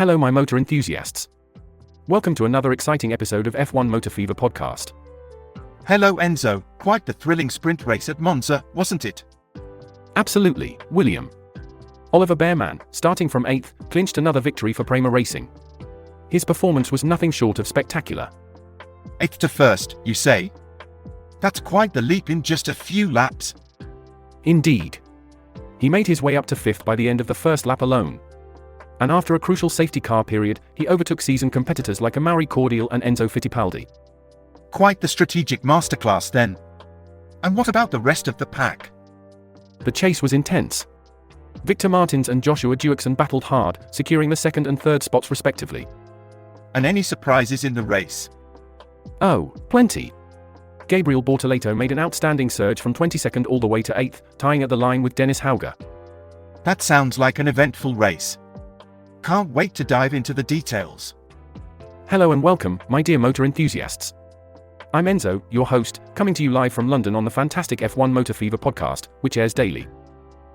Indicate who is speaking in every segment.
Speaker 1: Hello my motor enthusiasts. Welcome to another exciting episode of F1 Motor Fever podcast.
Speaker 2: Hello Enzo, quite the thrilling sprint race at Monza, wasn't it?
Speaker 1: Absolutely, William. Oliver Bearman, starting from 8th, clinched another victory for PREMA Racing. His performance was nothing short of spectacular.
Speaker 2: 8th to 1st, you say? That's quite the leap in just a few laps.
Speaker 1: Indeed. He made his way up to 5th by the end of the first lap alone. And after a crucial safety car period, he overtook seasoned competitors like Amaury Cordial and Enzo Fittipaldi.
Speaker 2: Quite the strategic masterclass then. And what about the rest of the pack?
Speaker 1: The chase was intense. Victor Martins and Joshua Duixon battled hard, securing the second and third spots respectively.
Speaker 2: And any surprises in the race?
Speaker 1: Oh, plenty. Gabriel Bortoleto made an outstanding surge from 22nd all the way to 8th, tying at the line with Dennis Hauger.
Speaker 2: That sounds like an eventful race. Can't wait to dive into the details.
Speaker 1: Hello and welcome, my dear motor enthusiasts. I'm Enzo, your host, coming to you live from London on the fantastic F1 Motor Fever podcast, which airs daily.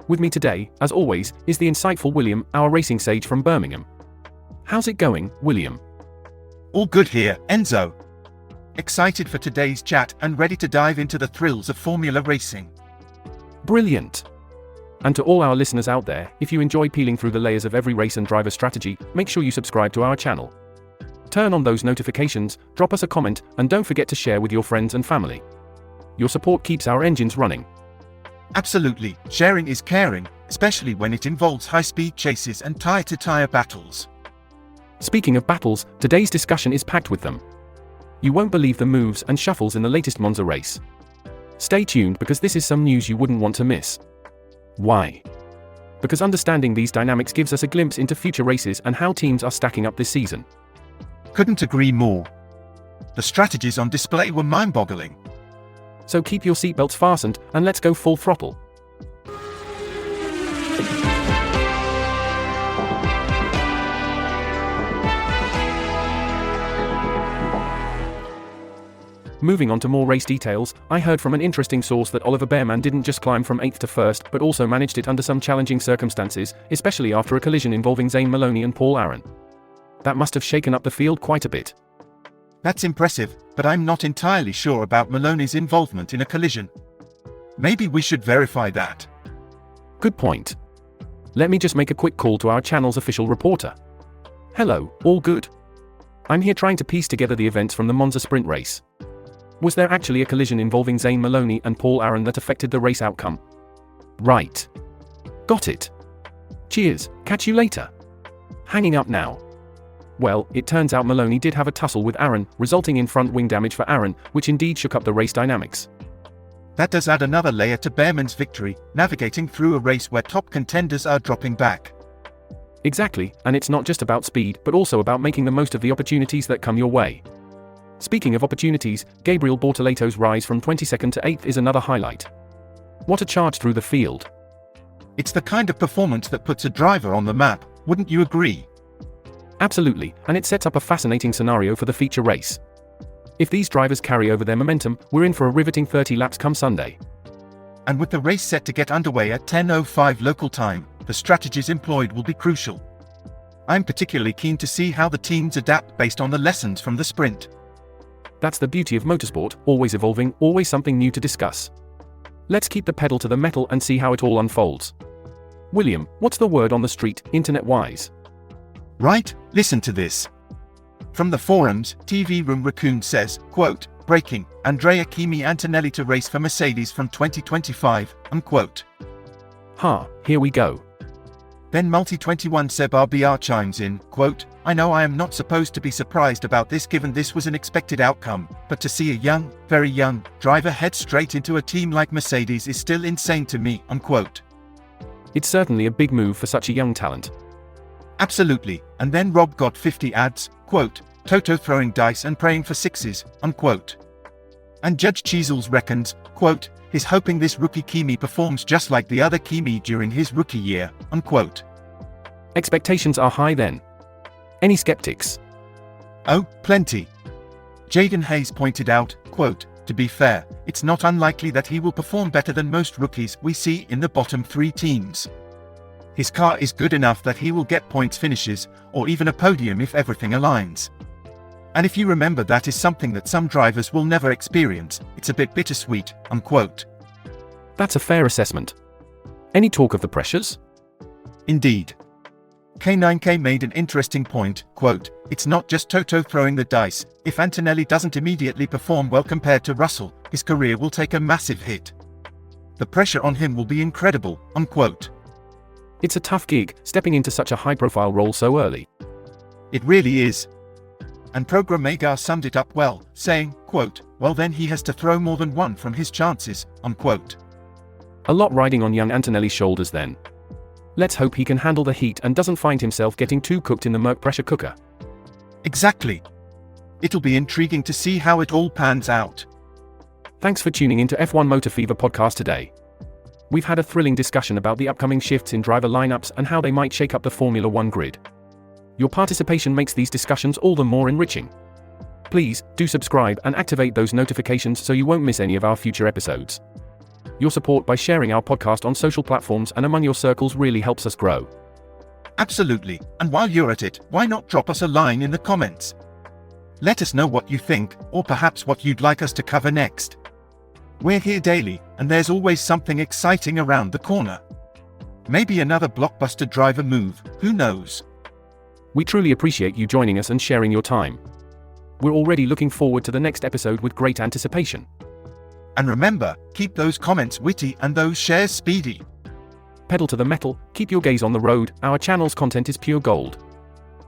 Speaker 1: With me today, as always, is the insightful William, our racing sage from Birmingham. How's it going, William?
Speaker 2: All good here, Enzo. Excited for today's chat and ready to dive into the thrills of Formula Racing.
Speaker 1: Brilliant! And to all our listeners out there, if you enjoy peeling through the layers of every race and driver strategy, make sure you subscribe to our channel. Turn on those notifications, drop us a comment, and don't forget to share with your friends and family. Your support keeps our engines running.
Speaker 2: Absolutely, sharing is caring, especially when it involves high-speed chases and tire-to-tire battles.
Speaker 1: Speaking of battles, today's discussion is packed with them. You won't believe the moves and shuffles in the latest Monza race. Stay tuned because this is some news you wouldn't want to miss. Why? Because understanding these dynamics gives us a glimpse into future races and how teams are stacking up this season.
Speaker 2: Couldn't agree more. The strategies on display were mind-boggling.
Speaker 1: So keep your seatbelts fastened and let's go full throttle. Moving on to more race details, I heard from an interesting source that Oliver Bearman didn't just climb from 8th to 1st but also managed it under some challenging circumstances, especially after a collision involving Zane Maloney and Paul Aron. That must have shaken up the field quite a bit.
Speaker 2: That's impressive, but I'm not entirely sure about Maloney's involvement in a collision. Maybe we should verify that.
Speaker 1: Good point. Let me just make a quick call to our channel's official reporter. Hello, all good? I'm here trying to piece together the events from the Monza Sprint Race. Was there actually a collision involving Zane Maloney and Paul Aron that affected the race outcome? Right. Got it. Cheers, catch you later. Hanging up now. Well, it turns out Maloney did have a tussle with Aron, resulting in front wing damage for Aron, which indeed shook up the race dynamics.
Speaker 2: That does add another layer to Bearman's victory, navigating through a race where top contenders are dropping back.
Speaker 1: Exactly, and it's not just about speed but also about making the most of the opportunities that come your way. Speaking of opportunities, Gabriel Bortoleto's rise from 22nd to 8th is another highlight. What a charge through the field.
Speaker 2: It's the kind of performance that puts a driver on the map, wouldn't you agree?
Speaker 1: Absolutely, and it sets up a fascinating scenario for the feature race. If these drivers carry over their momentum, we're in for a riveting 30 laps come Sunday.
Speaker 2: And with the race set to get underway at 10:05 local time, the strategies employed will be crucial. I'm particularly keen to see how the teams adapt based on the lessons from the sprint.
Speaker 1: That's the beauty of motorsport, always evolving, always something new to discuss. Let's keep the pedal to the metal and see how it all unfolds. William, what's the word on the street, internet-wise?
Speaker 2: Right, listen to this. From the forums, TV Room Raccoon says, quote, breaking, Andrea Kimi Antonelli to race for Mercedes from 2025, unquote.
Speaker 1: Here we go.
Speaker 2: Then Multi21 Seb RBR chimes in, quote, I know I am not supposed to be surprised about this given this was an expected outcome, but to see a young, very young, driver head straight into a team like Mercedes is still insane to me, unquote.
Speaker 1: It's certainly a big move for such a young talent.
Speaker 2: Absolutely, and then Rob got 50 adds, quote, Toto throwing dice and praying for sixes, unquote. And Judge Cheezels reckons, quote, he's hoping this rookie Kimi performs just like the other Kimi during his rookie year, unquote.
Speaker 1: Expectations are high then. Any skeptics?
Speaker 2: Oh, plenty. Jaden Hayes pointed out, quote, to be fair, it's not unlikely that he will perform better than most rookies we see in the bottom 3 teams. His car is good enough that he will get points finishes, or even a podium if everything aligns. And if you remember, that is something that some drivers will never experience. It's a bit bittersweet, unquote.
Speaker 1: That's a fair assessment. Any talk of the pressures?
Speaker 2: Indeed. K9K made an interesting point, quote, "It's not just Toto throwing the dice. If Antonelli doesn't immediately perform well compared to Russell, his career will take a massive hit. The pressure on him will be incredible," unquote.
Speaker 1: It's a tough gig, stepping into such a high-profile role so early.
Speaker 2: It really is. And Program Magar summed it up well, saying, quote, "Well then he has to throw more than one from his chances," unquote.
Speaker 1: A lot riding on young Antonelli's shoulders then. Let's hope he can handle the heat and doesn't find himself getting too cooked in the Merc pressure cooker.
Speaker 2: Exactly. It'll be intriguing to see how it all pans out.
Speaker 1: Thanks for tuning into F1 Motor Fever podcast today. We've had a thrilling discussion about the upcoming shifts in driver lineups and how they might shake up the Formula One grid. Your participation makes these discussions all the more enriching. Please, do subscribe and activate those notifications so you won't miss any of our future episodes. Your support by sharing our podcast on social platforms and among your circles really helps us grow.
Speaker 2: Absolutely, and while you're at it, why not drop us a line in the comments? Let us know what you think, or perhaps what you'd like us to cover next. We're here daily, and there's always something exciting around the corner. Maybe another blockbuster driver move, who knows?
Speaker 1: We truly appreciate you joining us and sharing your time. We're already looking forward to the next episode with great anticipation.
Speaker 2: And remember, keep those comments witty and those shares speedy.
Speaker 1: Pedal to the metal, keep your gaze on the road, our channel's content is pure gold.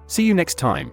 Speaker 1: See you next time.